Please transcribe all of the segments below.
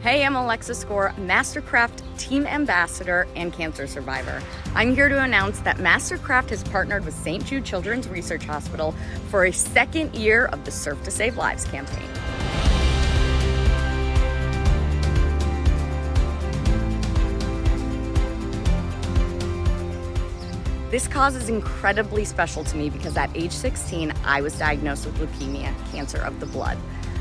Hey, I'm Alexa Score, MasterCraft Team Ambassador and Cancer Survivor. I'm here to announce that MasterCraft has partnered with St. Jude Children's Research Hospital for a second year of the Surf to Save Lives campaign. This cause is incredibly special to me because at age 16, I was diagnosed with leukemia, cancer of the blood.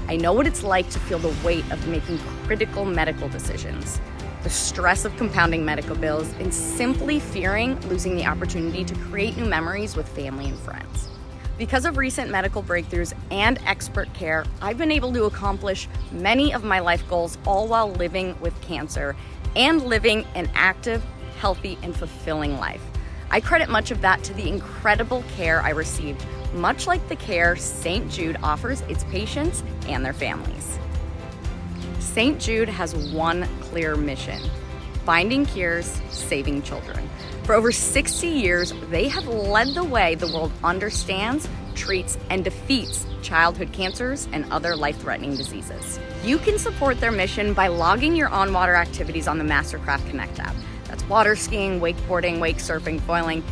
I know what it's like to feel the weight of making critical medical decisions, the stress of compounding medical bills, and simply fearing losing the opportunity to create new memories with family and friends. Because of recent medical breakthroughs and expert care, I've been able to accomplish many of my life goals, all while living with cancer and living an active, healthy, and fulfilling life. I credit much of that to the incredible care I received, much like the care St. Jude offers its patients and their families. St. Jude has one clear mission: finding cures, saving children. For over 60 years, they have led the way the world understands, treats, and defeats childhood cancers and other life-threatening diseases. You can support their mission by logging your on-water activities on the MasterCraft Connect app. That's water skiing, wakeboarding, wake surfing, foiling,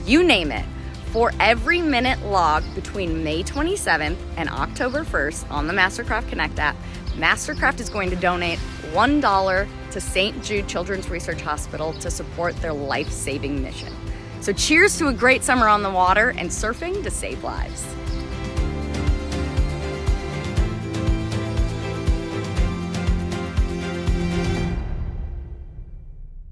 you name it. For every minute logged between May 27th and October 1st on the MasterCraft Connect app, MasterCraft is going to donate $1 to St. Jude Children's Research Hospital to support their life-saving mission. So cheers to a great summer on the water and surfing to save lives.